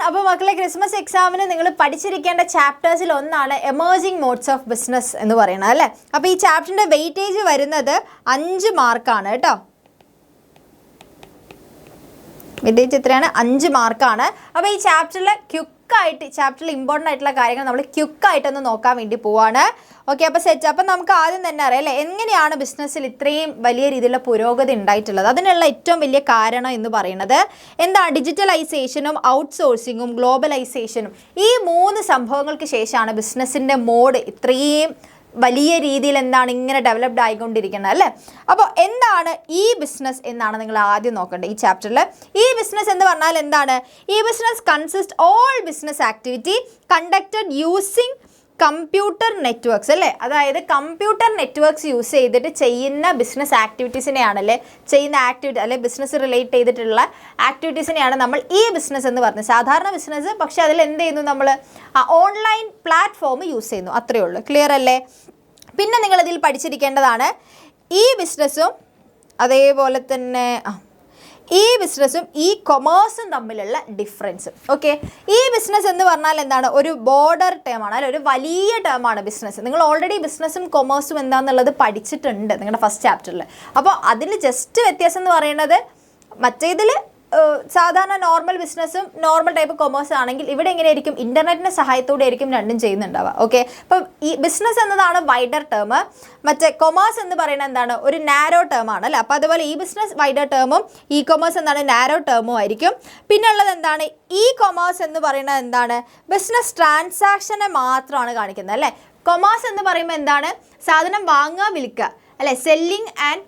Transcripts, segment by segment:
അപ്പോൾ മക്കളെ ക്രിസ്മസ് എക്സാമിന് നിങ്ങൾ പഠിച്ചിരിക്കേണ്ട ചാപ്റ്റേഴ്സിൽ ഒന്നാണ് എമേർജിംഗ് മോഡ്സ് ഓഫ് ബിസിനസ് എന്ന് പറയുന്നത് അല്ലേ. അപ്പോൾ ഈ ചാപ്റ്ററിൻ്റെ വെയിറ്റേജ് വരുന്നത് 5 മാർക്കാണ് കേട്ടോ. വെയിറ്റേജ് എത്രയാണ്? 5 മാർക്കാണ്. അപ്പോൾ ഈ ചാപ്റ്ററിൽ ചാപ്റ്ററിൽ ഇമ്പോർട്ടൻ്റ് ആയിട്ടുള്ള കാര്യങ്ങൾ നമ്മൾ ക്യുക്കായിട്ടൊന്ന് നോക്കാൻ വേണ്ടി പോവാണ്. ഓക്കെ, അപ്പോൾ സെറ്റ്. അപ്പം നമുക്ക് ആദ്യം തന്നെ അറിയാം അല്ലേ, എങ്ങനെയാണ് ബിസിനസ്സിൽ ഇത്രയും വലിയ രീതിയിലുള്ള പുരോഗതി ഉണ്ടായിട്ടുള്ളത്. അതിനുള്ള ഏറ്റവും വലിയ കാരണം എന്ന് പറയുന്നത് എന്താ? ഡിജിറ്റലൈസേഷനും ഔട്ട്സോഴ്സിങ്ങും ഗ്ലോബലൈസേഷനും. ഈ 3 സംഭവങ്ങൾക്ക് ശേഷമാണ് ബിസിനസ്സിൻ്റെ മോഡ് ഇത്രയും വലിയ രീതിയിൽ എന്താണ് ഇങ്ങനെ ഡെവലപ്ഡ് ആയിക്കൊണ്ടിരിക്കുന്നത് അല്ലേ. അപ്പോൾ എന്താണ് ഈ ബിസിനസ് എന്നാണ് നിങ്ങൾ ആദ്യം നോക്കേണ്ടത് ഈ ചാപ്റ്ററിൽ. ഈ ബിസിനസ് എന്ന് പറഞ്ഞാൽ എന്താണ്? ഈ business consist all business activity conducted using computer networks അല്ലേ. അതായത് കമ്പ്യൂട്ടർ നെറ്റ്വർക്ക്സ് യൂസ് ചെയ്തിട്ട് ചെയ്യുന്ന ബിസിനസ് ആക്ടിവിറ്റീസിനെയാണല്ലേ, ചെയ്യുന്ന ആക്ടിവിറ്റി അല്ലെ ബിസിനസ് റിലേറ്റ് ചെയ്തിട്ടുള്ള ആക്ടിവിറ്റീസിനെയാണ് നമ്മൾ ഈ ബിസിനസ് എന്ന് പറയുന്നത്. സാധാരണ ബിസിനസ്, പക്ഷേ അതിൽ എന്ത് ചെയ്യുന്നു, നമ്മൾ ഓൺലൈൻ പ്ലാറ്റ്ഫോം യൂസ് ചെയ്യുന്നു, അത്രയേ ഉള്ളൂ. ക്ലിയർ അല്ലേ? പിന്നെ നിങ്ങളിതിൽ പഠിച്ചിരിക്കേണ്ടതാണ് ഈ ബിസിനസ്സും അതേപോലെ തന്നെ ഈ ബിസിനസ്സും ഈ കൊമേഴ്സും തമ്മിലുള്ള ഡിഫറൻസ്. ഓക്കെ, ഈ ബിസിനസ് എന്ന് പറഞ്ഞാൽ എന്താണ്? ഒരു ബോർഡർ ടേമാണ് അല്ലെ, ഒരു വലിയ ടേമാണ് ബിസിനസ്. നിങ്ങൾ ഓൾറെഡി ബിസിനസ്സും കൊമേഴ്സും എന്താണെന്നുള്ളത് പഠിച്ചിട്ടുണ്ട് നിങ്ങളുടെ ഫസ്റ്റ് ചാപ്റ്ററിൽ. അപ്പോൾ അതിൽ ജസ്റ്റ് വ്യത്യാസം എന്ന് പറയുന്നത്, മറ്റേതിൽ സാധാരണ നോർമൽ ബിസിനസ്സും നോർമൽ ടൈപ്പ് കൊമേഴ്സ് ആണെങ്കിൽ ഇവിടെ എങ്ങനെയായിരിക്കും? ഇൻ്റർനെറ്റിൻ്റെ സഹായത്തോടെ ആയിരിക്കും രണ്ടും ചെയ്യുന്നുണ്ടാവുക. ഓക്കെ, അപ്പം ഈ ബിസിനസ് എന്നതാണ് വൈഡർ ടേം, മറ്റേ കൊമേഴ്സ് എന്ന് പറയുന്നത് എന്താണ്? ഒരു നാരോ ടേം ആണ് അല്ലേ. അപ്പോൾ അതുപോലെ ഈ ബിസിനസ് വൈഡർ ടേമും ഈ കൊമേഴ്സ് എന്താണ്? നാരോ ടേമും ആയിരിക്കും. പിന്നെ ഉള്ളത് എന്താണ്? ഈ കൊമേഴ്സ് എന്ന് പറയുന്നത് എന്താണ്? ബിസിനസ് ട്രാൻസാക്ഷനെ മാത്രമാണ് കാണിക്കുന്നത് അല്ലേ. കൊമേഴ്സ് എന്ന് പറയുമ്പോൾ എന്താണ്? സാധനം വാങ്ങുക വിൽക്കുക അല്ലേ, selling and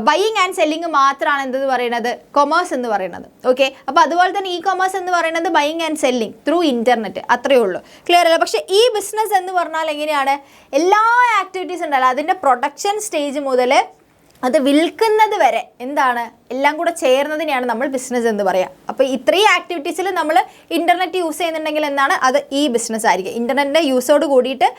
buying and selling മാത്രമാണ് എന്തെന്ന് പറയുന്നത്? കൊമേഴ്സ് എന്ന് പറയുന്നത്. ഓക്കെ, അപ്പോൾ അതുപോലെ തന്നെ ഈ കൊമേഴ്സ് എന്ന് പറയുന്നത് buying and selling through internet, അത്രയേ ഉള്ളൂ. ക്ലിയർ അല്ല? പക്ഷേ ഈ ബിസിനസ് എന്ന് പറഞ്ഞാൽ എങ്ങനെയാണ്? എല്ലാ ആക്ടിവിറ്റീസ് ഉണ്ടല്ലോ, അതിൻ്റെ പ്രൊഡക്ഷൻ സ്റ്റേജ് മുതൽ അത് വിൽക്കുന്നത് വരെ എന്താണ്, എല്ലാം കൂടെ ചേർന്നതിനെയാണ് നമ്മൾ ബിസിനസ് എന്ന് പറയുക. അപ്പോൾ ഇത്രയും ആക്ടിവിറ്റീസിൽ നമ്മൾ ഇൻ്റർനെറ്റ് യൂസ് ചെയ്യുന്നുണ്ടെങ്കിൽ എന്താണ്, അത് ഈ ബിസിനസ് ആയിരിക്കും. ഇൻ്റർനെറ്റിൻ്റെ യൂസോട് കൂടിയിട്ട്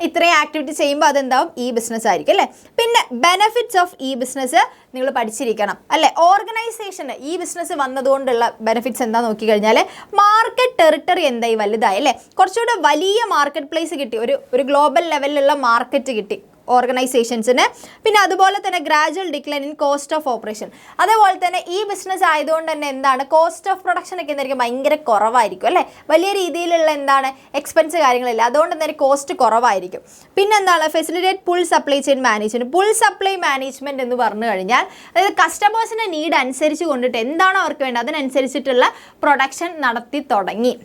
ഇത്രയും ആക്ടിവിറ്റി ചെയ്യുമ്പോൾ അതെന്താവും? ഈ ബിസിനസ് ആയിരിക്കും അല്ലേ. പിന്നെ ബെനഫിറ്റ്സ് ഓഫ് ഈ ബിസിനസ് നിങ്ങൾ പഠിച്ചിരിക്കണം അല്ലേ. ഓർഗനൈസേഷന് ഈ ബിസിനസ് വന്നതുകൊണ്ടുള്ള ബെനിഫിറ്റ്സ് എന്താ നോക്കിക്കഴിഞ്ഞാൽ, മാർക്കറ്റ് ടെറിട്ടറി എന്തായി വലുതായി അല്ലേ. കുറച്ചുകൂടെ വലിയ മാർക്കറ്റ് പ്ലേസ് കിട്ടി, ഒരു ഗ്ലോബൽ ലെവലിലുള്ള മാർക്കറ്റ് കിട്ടി ഓർഗനൈസേഷൻസിന്. പിന്നെ അതുപോലെ തന്നെ gradual decline in cost of operation. അതേപോലെ തന്നെ ഈ ബിസിനസ് ആയതുകൊണ്ട് തന്നെ എന്താണ്, കോസ്റ്റ് ഓഫ് പ്രൊഡക്ഷൻ ഒക്കെ എന്തായിരിക്കും? ഭയങ്കര കുറവായിരിക്കും അല്ലേ. വലിയ രീതിയിലുള്ള എന്താണ് എക്സ്പെൻസ് കാര്യങ്ങളില്ല, അതുകൊണ്ട് തന്നെ കോസ്റ്റ് കുറവായിരിക്കും. പിന്നെ എന്താണ്? Facilitate pull supply chain management. Pull supply management എന്ന് പറഞ്ഞു കഴിഞ്ഞാൽ, അതായത് കസ്റ്റമേഴ്സിൻ്റെ നീഡ് അനുസരിച്ച് കൊണ്ടിട്ട് എന്താണോ അവർക്ക് വേണ്ടത് അതിനനുസരിച്ചിട്ടുള്ള പ്രൊഡക്ഷൻ നടത്തി തുടങ്ങി.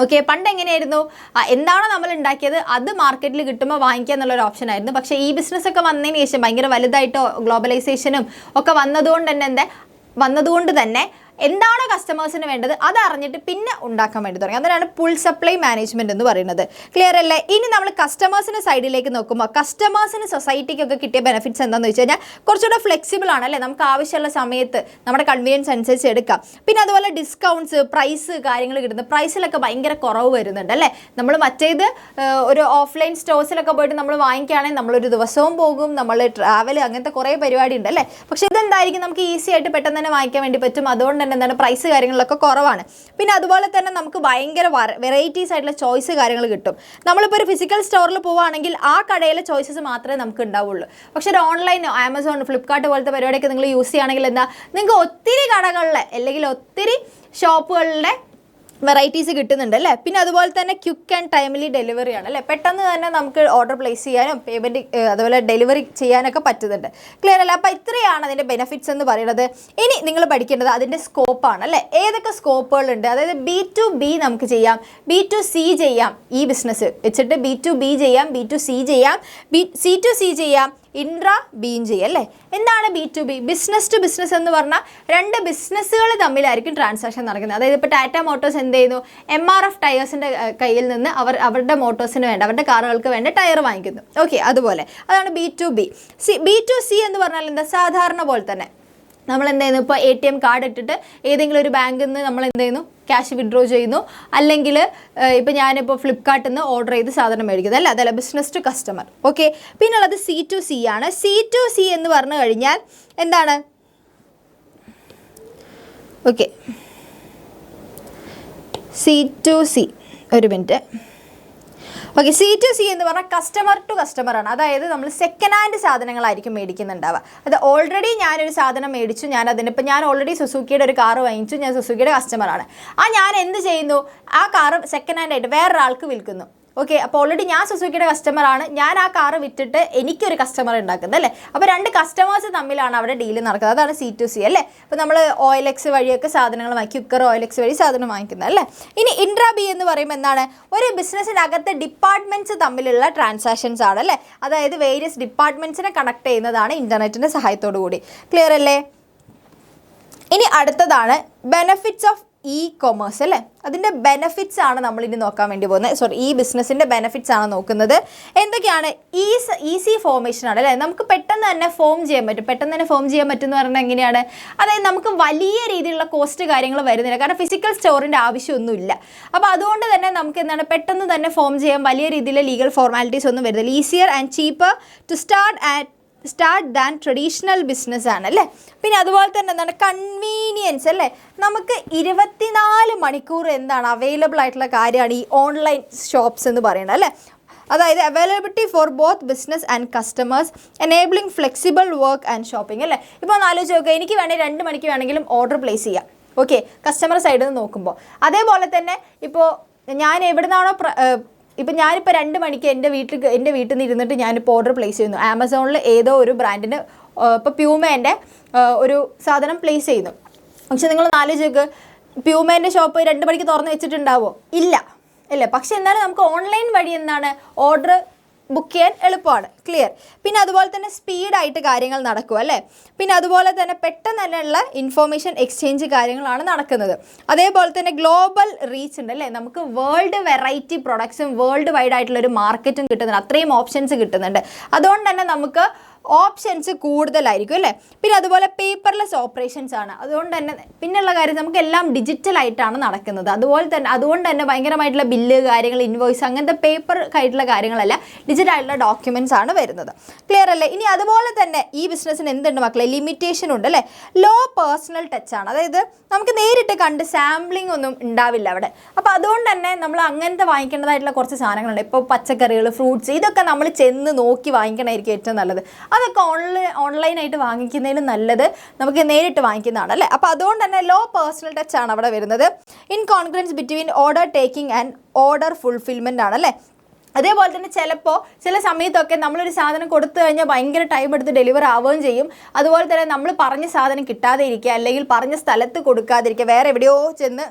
ഓക്കെ, പണ്ട് എങ്ങനെയായിരുന്നു? എന്താണോ നമ്മൾ ഉണ്ടാക്കിയത് അത് മാർക്കറ്റിൽ കിട്ടുമ്പോൾ വാങ്ങിക്കുക എന്നുള്ളൊരു ഓപ്ഷൻ ആയിരുന്നു. പക്ഷേ ഈ ബിസിനസ്സൊക്കെ വന്നതിന് ശേഷം ഭയങ്കര വലുതായിട്ടോ ഗ്ലോബലൈസേഷനും ഒക്കെ വന്നതുകൊണ്ട് തന്നെ എന്താണോ കസ്റ്റമേഴ്സിന് വേണ്ടത് അത് അറിഞ്ഞിട്ട് പിന്നെ ഉണ്ടാക്കാൻ വേണ്ടി തുടങ്ങി. അതിനാണ് പുൾ സപ്ലൈ മാനേജ്മെൻറ്റ് എന്ന് പറയുന്നത്. ക്ലിയർ അല്ലേ? ഇനി നമ്മൾ കസ്റ്റമേഴ്സിൻ്റെ സൈഡിലേക്ക് നോക്കുമ്പോൾ കസ്റ്റമേഴ്സിന് സൊസൈറ്റിക്കൊക്കെ കിട്ടിയ ബെനിഫിറ്റ്സ് എന്താണെന്ന് വെച്ച് കഴിഞ്ഞാൽ, കുറച്ചുകൂടെ ഫ്ലെക്സിബിൾ ആണ് അല്ലേ. നമുക്ക് ആവശ്യമുള്ള സമയത്ത് നമ്മുടെ കൺവീനിയൻസ് അനുസരിച്ച് എടുക്കാം. പിന്നെ അതുപോലെ ഡിസ്കൗണ്ട്സ്, പ്രൈസ് കാര്യങ്ങൾ കിട്ടുന്നത്, പ്രൈസിലൊക്കെ ഭയങ്കര കുറവ് വരുന്നുണ്ട് അല്ലേ. നമ്മൾ മറ്റേത് ഒരു ഓഫ്ലൈൻ സ്റ്റോഴ്സിലൊക്കെ പോയിട്ട് നമ്മൾ വാങ്ങിക്കുകയാണെങ്കിൽ നമ്മളൊരു ദിവസവും പോകും, നമ്മൾ ട്രാവൽ, അങ്ങനത്തെ കുറേ പരിപാടി ഉണ്ട് അല്ലേ. പക്ഷേ ഇതെന്തായിരിക്കും? നമുക്ക് ഈസി ആയിട്ട് പെട്ടെന്ന് തന്നെ വാങ്ങിക്കാൻ വേണ്ടി പറ്റും. അതുകൊണ്ട് തന്നെ എന്താണ്, പ്രൈസ് കാര്യങ്ങളിലൊക്കെ കുറവാണ്. പിന്നെ അതുപോലെ തന്നെ നമുക്ക് ഭയങ്കര വെറൈറ്റീസ് ആയിട്ടുള്ള ചോയ്സ് കാര്യങ്ങൾ കിട്ടും. നമ്മളിപ്പോൾ ഒരു ഫിസിക്കൽ സ്റ്റോറിൽ പോവുകയാണെങ്കിൽ ആ കടയിലെ ചോയ്സസ് മാത്രമേ നമുക്ക് ഉണ്ടാവുള്ളൂ. പക്ഷേ ഒരു ഓൺലൈൻ ആമസോൺ, ഫ്ലിപ്കാർട്ട് പോലത്തെ പരിപാടിയൊക്കെ നിങ്ങൾ യൂസ് ചെയ്യുകയാണെങ്കിൽ എന്താ, നിങ്ങൾക്ക് ഒത്തിരി കടകളിലെ അല്ലെങ്കിൽ ഒത്തിരി ഷോപ്പുകളിലെ വെറൈറ്റീസ് കിട്ടുന്നുണ്ട് അല്ലേ. പിന്നെ അതുപോലെ തന്നെ ക്വിക്ക് ആൻഡ് ടൈംലി ഡെലിവറി ആണ് അല്ലേ. പെട്ടെന്ന് തന്നെ നമുക്ക് ഓർഡർ പ്ലേസ് ചെയ്യാനും പേയ്മെൻറ്റ് അതുപോലെ ഡെലിവറി ചെയ്യാനൊക്കെ പറ്റുന്നുണ്ട്. ക്ലിയർ അല്ലേ? അപ്പോൾ ഇത്രയാണ് അതിൻ്റെ ബെനിഫിറ്റ്സ് എന്ന് പറയുന്നത്. ഇനി നിങ്ങൾ പഠിക്കേണ്ടത് അതിൻ്റെ സ്കോപ്പാണ് അല്ലേ. ഏതൊക്കെ സ്കോപ്പുകളുണ്ട്? അതായത് B2B നമുക്ക് ചെയ്യാം, B2C ചെയ്യാം. ഈ ബിസിനസ് വെച്ചിട്ട് B2B ചെയ്യാം, B2C ചെയ്യാം, C2C ചെയ്യാം, ഇൻട്രാ ബീയും ചെയ്യും അല്ലേ. എന്താണ് B2B? ബിസിനസ് ടു ബിസിനസ് എന്ന് പറഞ്ഞാൽ 2 ബിസിനസ്സുകൾ തമ്മിലായിരിക്കും ട്രാൻസാക്ഷൻ നടക്കുന്നത്. അതായത് ഇപ്പോൾ ടാറ്റ മോട്ടോഴ്സ് എന്ത് ചെയ്യുന്നു, MRF ടയേഴ്സിൻ്റെ കയ്യിൽ നിന്ന് അവരുടെ മോട്ടോഴ്സിന് വേണ്ട, അവരുടെ കാറുകൾക്ക് വേണ്ട ടയർ വാങ്ങിക്കുന്നു. ഓക്കെ, അതുപോലെ അതാണ് B2B. B2C എന്ന് പറഞ്ഞാൽ എന്താ? സാധാരണ പോലെ തന്നെ നമ്മൾ എന്ത് ചെയ്യുന്നു, ഇപ്പോൾ ATM കാർഡ് ഇട്ടിട്ട് ഏതെങ്കിലും ഒരു ബാങ്കിൽ നിന്ന് നമ്മൾ എന്ത് ചെയ്യുന്നു, ക്യാഷ് വിഡ്രോ ചെയ്യുന്നു. അല്ലെങ്കിൽ ഇപ്പോൾ ഞാനിപ്പോൾ ഫ്ലിപ്കാർട്ടിൽ നിന്ന് ഓർഡർ ചെയ്ത് സാധനം മേടിക്കുന്നത് അല്ല, അതല്ല ബിസിനസ് ടു കസ്റ്റമർ. ഓക്കെ, പിന്നെ ഉള്ളത് C2C ആണ്. C2C എന്ന് പറഞ്ഞു കഴിഞ്ഞാൽ എന്താണ്? ഓക്കെ, C2C, ഒരു മിനിറ്റ്. ഓക്കെ, C2C എന്ന് പറഞ്ഞാൽ കസ്റ്റമർ ടു കസ്റ്റമർ ആണ്. അതായത് നമ്മൾ സെക്കൻഡ് ഹാൻഡ് സാധനങ്ങളായിരിക്കും മേടിക്കുന്നുണ്ടാവുക. അത് ഓൾറെഡി ഞാനൊരു സാധനം മേടിച്ചു, ഇപ്പം ഞാൻ ഓൾറെഡി സുസുക്കിയുടെ ഒരു കാറ് വാങ്ങിച്ചു, ഞാൻ സുസുക്കിയുടെ കസ്റ്റമറാണ്. ഞാൻ എന്ത് ചെയ്യുന്നു, ആ കാറ് സെക്കൻഡ് ഹാൻഡ് ആയിട്ട് വേറൊരാൾക്ക് വിൽക്കുന്നു. ഓക്കെ, അപ്പോൾ ഓൾറെഡി ഞാൻ സുസുക്കിയുടെ കസ്റ്റമറാണ്, ഞാൻ ആ കാറ് വിറ്റിട്ട് എനിക്കൊരു കസ്റ്റമർ ഉണ്ടാക്കുന്നത് അല്ലേ. അപ്പോൾ രണ്ട് കസ്റ്റമേഴ്സ് തമ്മിലാണ് അവിടെ ഡീൽ നടക്കുന്നത്. അതാണ് C2C അല്ലേ. അപ്പോൾ നമ്മൾ OLX വഴിയൊക്കെ സാധനങ്ങൾ വാങ്ങി, ക്യുക്കർ OLX വഴി സാധനം വാങ്ങിക്കുന്നത് അല്ലേ. ഇനി ഇൻട്രാബി എന്ന് പറയുമ്പോൾ എന്താണ്, ഒരു ബിസിനസ്സിനകത്ത് ഡിപ്പാർട്ട്മെൻറ്റ്സ് തമ്മിലുള്ള ട്രാൻസാക്ഷൻസ് ആണ് അല്ലേ. അതായത് വേരിയസ് ഡിപ്പാർട്ട്മെൻറ്റ്സിനെ കണക്ട് ചെയ്യുന്നതാണ് ഇൻ്റർനെറ്റിൻ്റെ സഹായത്തോടു കൂടി. ക്ലിയർ അല്ലേ. ഇനി അടുത്തതാണ് ബെനഫിറ്റ്സ് ഓഫ് E-commerce അല്ലേ. അതിൻ്റെ ബെനഫിറ്റ്സ് ആണ് നമ്മളിനി നോക്കാൻ വേണ്ടി പോകുന്നത്. ഈ ബിസിനസ്സിൻ്റെ ബെനഫിറ്റ്സ് ആണ് നോക്കുന്നത്. എന്തൊക്കെയാണ്? ഈസി ഫോർമേഷൻ ആണ് അല്ലേ. നമുക്ക് പെട്ടെന്ന് തന്നെ ഫോം ചെയ്യാൻ പറ്റും എന്ന് പറഞ്ഞാൽ എങ്ങനെയാണ്? അതായത് നമുക്ക് വലിയ രീതിയിലുള്ള കോസ്റ്റ് കാര്യങ്ങൾ വരുന്നില്ല, കാരണം ഫിസിക്കൽ സ്റ്റോറിൻ്റെ ആവശ്യമൊന്നുമില്ല. അപ്പോൾ അതുകൊണ്ട് തന്നെ നമുക്ക് എന്താണ്, പെട്ടെന്ന് തന്നെ ഫോം ചെയ്യാൻ വലിയ രീതിയിലുള്ള ലീഗൽ ഫോർമാലിറ്റീസ് ഒന്നും വരുന്നില്ല. Easier and cheaper to start than traditional business ആണ് അല്ലേ. പിന്നെ അതുപോലെ തന്നെ എന്താണ്, കൺവീനിയൻസ് അല്ലേ. നമുക്ക് 24 മണിക്കൂർ എന്താണ് അവൈലബിൾ ആയിട്ടുള്ള കാര്യമാണ് ഈ ഓൺലൈൻ ഷോപ്സ് എന്ന് പറയുന്നത് അല്ലേ. അതായത് availability for both business and customers, enabling flexible work and shopping അല്ലേ. ഇപ്പോൾ ഒന്ന് ആലോചിച്ച് നോക്കുക, എനിക്ക് വേണമെങ്കിൽ 2 മണിക്ക് വേണമെങ്കിലും ഓർഡർ പ്ലേസ് ചെയ്യാം. ഓക്കെ, കസ്റ്റമർ സൈഡിൽ നിന്ന് നോക്കുമ്പോൾ. അതേപോലെ തന്നെ ഇപ്പോൾ ഞാൻ എവിടെ നിന്നാണോ ഇപ്പം ഞാനിപ്പോൾ 2 മണിക്ക് എൻ്റെ വീട്ടിൽ നിന്ന് ഇരുന്നിട്ട് ഞാനിപ്പോൾ ഓർഡർ പ്ലേസ് ചെയ്യുന്നു. ആമസോണിൽ ഏതോ ഒരു ബ്രാൻഡിന് ഇപ്പോൾ പ്യൂമേൻ്റെ ഒരു സാധനം പ്ലേസ് ചെയ്യുന്നു. പക്ഷെ നിങ്ങൾ ആലോചിച്ച് പ്യൂമേൻ്റെ ഷോപ്പ് 2 മണിക്ക് തുറന്ന് വെച്ചിട്ടുണ്ടാവുമോ? ഇല്ല അല്ലേ. പക്ഷെ എന്നാലും നമുക്ക് ഓൺലൈൻ വഴി എന്താണ് ഓർഡർ ബുക്ക് ചെയ്യാൻ എളുപ്പമാണ്. ക്ലിയർ. പിന്നെ അതുപോലെ തന്നെ സ്പീഡായിട്ട് കാര്യങ്ങൾ നടക്കും അല്ലേ. പിന്നെ അതുപോലെ തന്നെ പെട്ടെന്ന് തന്നെയുള്ള ഇൻഫോർമേഷൻ എക്സ്ചേഞ്ച് കാര്യങ്ങളാണ് നടക്കുന്നത്. അതേപോലെ തന്നെ ഗ്ലോബൽ റീച്ച് ഉണ്ട് അല്ലേ. നമുക്ക് വേൾഡ് വെറൈറ്റി പ്രൊഡക്ട്സും വേൾഡ് വൈഡ് ആയിട്ടുള്ളൊരു മാർക്കറ്റും കിട്ടുന്നുണ്ട്, അത്രയും ഓപ്ഷൻസ് കിട്ടുന്നുണ്ട്. അതുകൊണ്ട് തന്നെ നമുക്ക് ഓപ്ഷൻസ് കൂടുതലായിരിക്കും അല്ലേ. പിന്നെ അതുപോലെ പേപ്പർലെസ് ഓപ്പറേഷൻസ് ആണ്. അതുകൊണ്ട് തന്നെ പിന്നെയുള്ള കാര്യം, നമുക്ക് എല്ലാം ഡിജിറ്റലായിട്ടാണ് നടക്കുന്നത്. അതുകൊണ്ട് തന്നെ ഭയങ്കരമായിട്ടുള്ള ബില്ല് കാര്യങ്ങൾ, ഇൻവോയ്സ്, അങ്ങനത്തെ പേപ്പർ ആയിട്ടുള്ള കാര്യങ്ങളല്ല, ഡിജിറ്റലായിട്ടുള്ള ഡോക്യുമെൻറ്റ്സ് ആണ് വരുന്നത്. ക്ലിയർ അല്ലേ. ഇനി അതുപോലെ തന്നെ ഈ ബിസിനസ്സിന് എന്തുണ്ട് മക്കളെ, ലിമിറ്റേഷൻ ഉണ്ട് അല്ലേ. ലോ പേഴ്സണൽ ടച്ച് ആണ്. അതായത് നമുക്ക് നേരിട്ട് കണ്ട് സാമ്പിളിംഗ് ഒന്നും ഉണ്ടാവില്ല അവിടെ. അപ്പോൾ അതുകൊണ്ട് തന്നെ നമ്മൾ അങ്ങനത്തെ വാങ്ങിക്കേണ്ടതായിട്ടുള്ള കുറച്ച് സാധനങ്ങളുണ്ട്. ഇപ്പോൾ പച്ചക്കറികൾ, ഫ്രൂട്ട്സ്, ഇതൊക്കെ നമ്മൾ ചെന്ന് നോക്കി വാങ്ങിക്കണമായിരിക്കും ഏറ്റവും നല്ലത്. അതൊക്കെ ഓൺലൈനായിട്ട് വാങ്ങിക്കുന്നതിലും നല്ലത് നമുക്ക് നേരിട്ട് വാങ്ങിക്കുന്നതാണ് അല്ലേ. അപ്പോൾ അതുകൊണ്ട് തന്നെ ലോ പേഴ്സണൽ ടച്ച് ആണ് അവിടെ വരുന്നത്. In congruence between order taking and order fulfilment ആണല്ലേ. അതേപോലെ തന്നെ ചില സമയത്തൊക്കെ നമ്മളൊരു സാധനം കൊടുത്തു കഴിഞ്ഞാൽ ഭയങ്കര ടൈം എടുത്ത് ഡെലിവർ ആവുകയും ചെയ്യും. അതുപോലെ തന്നെ നമ്മൾ പറഞ്ഞ സാധനം കിട്ടാതെ ഇരിക്കുക, അല്ലെങ്കിൽ പറഞ്ഞ സ്ഥലത്ത് കൊടുക്കാതിരിക്കുക, വേറെ എവിടെയോ ചെന്ന്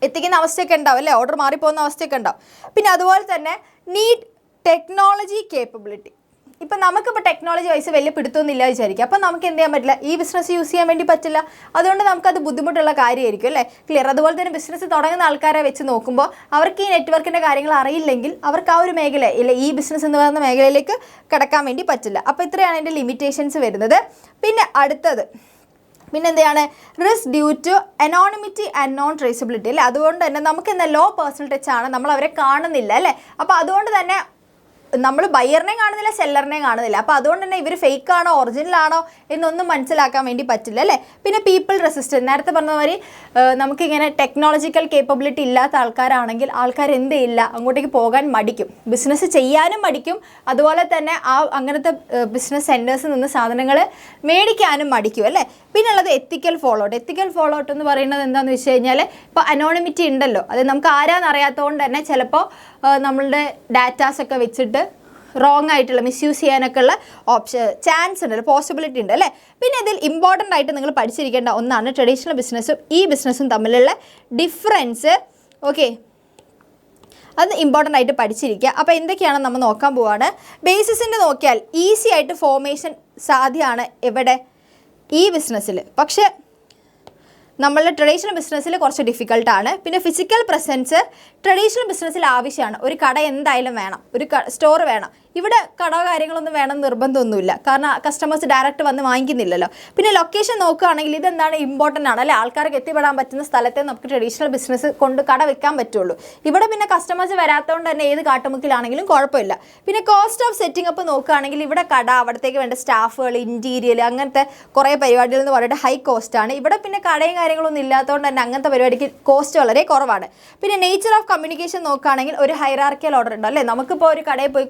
എത്തിക്കുന്ന അവസ്ഥയൊക്കെ ഉണ്ടാവും അല്ലേ. ഓർഡർ മാറിപ്പോകുന്ന അവസ്ഥയൊക്കെ ഉണ്ടാവും. പിന്നെ അതുപോലെ തന്നെ നീഡ് ടെക്നോളജി കേപ്പബിലിറ്റി. ഇപ്പം നമുക്കിപ്പോൾ ടെക്നോളജി വൈസ് വലിയ പിടുത്തമൊന്നുമില്ല വിചാരിക്കുക. അപ്പം നമുക്ക് എന്ത് ചെയ്യാൻ പറ്റില്ല, ഈ ബിസിനസ് യൂസ് ചെയ്യാൻ വേണ്ടി പറ്റില്ല. അതുകൊണ്ട് നമുക്കത് ബുദ്ധിമുട്ടുള്ള കാര്യമായിരിക്കും അല്ലേ. ക്ലിയർ. അതുപോലെ തന്നെ ബിസിനസ് തുടങ്ങുന്ന ആൾക്കാരെ വെച്ച് നോക്കുമ്പോൾ അവർക്ക് ഈ നെറ്റ്വർക്കിൻ്റെ കാര്യങ്ങൾ അറിയില്ലെങ്കിൽ അവർക്ക് ആ ഒരു മേഖല ഇല്ല, ഈ ബിസിനസ് എന്ന് പറയുന്ന മേഖലയിലേക്ക് കിടക്കാൻ വേണ്ടി പറ്റില്ല. അപ്പോൾ ഇത്രയാണ് അതിൻ്റെ ലിമിറ്റേഷൻസ് വരുന്നത്. പിന്നെ അടുത്തത് എന്താണ്, risk due to anonymity and non traceability അല്ലേ. അതുകൊണ്ട് തന്നെ നമുക്ക് എന്താ ലോ പേഴ്സണൽ ടച്ച് ആണ്, നമ്മൾ അവരെ കാണുന്നില്ല അല്ലേ. അപ്പോൾ അതുകൊണ്ട് തന്നെ നമ്മൾ ബയറിനെയും കാണുന്നില്ല, സെല്ലറിനെയും കാണുന്നില്ല. അപ്പോൾ അതുകൊണ്ട് തന്നെ ഇവർ ഫേക്ക് ആണോ ഒറിജിനൽ ആണോ എന്നൊന്നും മനസ്സിലാക്കാൻ വേണ്ടി പറ്റില്ല അല്ലേ. പിന്നെ പീപ്പിൾ റെസിസ്റ്റൻറ്റ്, നേരത്തെ പറഞ്ഞ മാതിരി നമുക്കിങ്ങനെ ടെക്നോളജിക്കൽ കേപ്പബിലിറ്റി ഇല്ലാത്ത ആൾക്കാരാണെങ്കിൽ ആൾക്കാർ എന്ത് ചെയ്യില്ല, അങ്ങോട്ടേക്ക് പോകാൻ മടിക്കും, ബിസിനസ് ചെയ്യാനും മടിക്കും. അതുപോലെ തന്നെ അങ്ങനത്തെ ബിസിനസ് സെൻറ്റേഴ്സിൽ നിന്ന് സാധനങ്ങൾ മേടിക്കാനും മടിക്കും അല്ലേ. പിന്നെ ഉള്ളത് എത്തിക്കൽ ഫോളോ ഔട്ട് എന്ന് പറയുന്നത് എന്താണെന്ന് വെച്ച് കഴിഞ്ഞാൽ, ഇപ്പോൾ അനോണിമിറ്റി ഉണ്ടല്ലോ, അത് നമുക്ക് ആരാന്നറിയാത്തതുകൊണ്ട് തന്നെ ചിലപ്പോൾ നമ്മളുടെ ഡാറ്റാസൊക്കെ വെച്ചിട്ട് റോങ് ആയിട്ടുള്ള മിസ്യൂസ് ചെയ്യാനൊക്കെ ഉള്ള ചാൻസ് ഉണ്ട്, പോസിബിലിറ്റി ഉണ്ട് അല്ലേ. പിന്നെ ഇതിൽ ഇമ്പോർട്ടൻ്റ് ആയിട്ട് നിങ്ങൾ പഠിച്ചിരിക്കേണ്ട ഒന്നാണ് ട്രഡീഷണൽ ബിസിനസ്സും ഈ ബിസിനസ്സും തമ്മിലുള്ള ഡിഫറൻസ്. ഓക്കെ, അത് ഇമ്പോർട്ടൻ്റ് ആയിട്ട് പഠിച്ചിരിക്കുക. അപ്പോൾ എന്തൊക്കെയാണെന്ന് നമ്മൾ നോക്കാൻ പോവാണ്. ബേസിസിൻ്റെ നോക്കിയാൽ ഈസി ആയിട്ട് ഫോർമേഷൻ സാധ്യമാണ് എവിടെ, ഈ ബിസിനസ്സിൽ. പക്ഷേ നമ്മളുടെ ട്രഡീഷണൽ ബിസിനസ്സിൽ കുറച്ച് ഡിഫിക്കൽട്ടാണ്. പിന്നെ ഫിസിക്കൽ പ്രസൻസ് ട്രഡീഷണൽ ബിസിനസ്സിൽ ആവശ്യമാണ്. ഒരു കട എന്തായാലും വേണം, ഒരു സ്റ്റോർ വേണം. ഇവിടെ കട കാര്യങ്ങളൊന്നും വേണം നിർബന്ധമൊന്നുമില്ല, കാരണം കസ്റ്റമേഴ്സ് ഡയറക്റ്റ് വന്ന് വാങ്ങിക്കുന്നില്ലല്ലോ. പിന്നെ ലൊക്കേഷൻ നോക്കുകയാണെങ്കിൽ ഇതെന്താണ് ഇമ്പോർട്ടൻ്റ് ആണ് അല്ലേ, ആൾക്കാർക്ക് എത്തിപ്പെടാൻ പറ്റുന്ന സ്ഥലത്തെ നമുക്ക് ട്രഡീഷണൽ ബിസിനസ് കൊണ്ട് കട വെക്കാൻ പറ്റുള്ളൂ. ഇവിടെ പിന്നെ കസ്റ്റമേഴ്സ് വരാത്തതുകൊണ്ട് തന്നെ ഏത് കാട്ടുമുക്കിലാണെങ്കിലും കുഴപ്പമില്ല. പിന്നെ കോസ്റ്റ് ഓഫ് സെറ്റിംഗ് അപ്പ് നോക്കുകയാണെങ്കിൽ ഇവിടെ കട, അവിടത്തേക്ക് വേണ്ട സ്റ്റാഫുകൾ, ഇൻറ്റീരിയൽ, അങ്ങനത്തെ കുറേ പരിപാടികൾ എന്ന് പറഞ്ഞിട്ട് ഹൈ കോസ്റ്റ് ആണ്. ഇവിടെ പിന്നെ കടയും കാര്യങ്ങളൊന്നും ഇല്ലാത്തതുകൊണ്ട് തന്നെ അങ്ങനത്തെ പരിപാടിക്ക് കോസ്റ്റ് വളരെ കുറവാണ്. പിന്നെ നേച്ചർ ഓഫ് കമ്മ്യൂണിക്കേഷൻ നോക്കുകയാണെങ്കിൽ ഒരു ഹൈറാർക്കിയൽ ഓർഡർ ഉണ്ട് അല്ലേ. നമുക്കിപ്പോൾ ഒരു കടയിൽ പോയി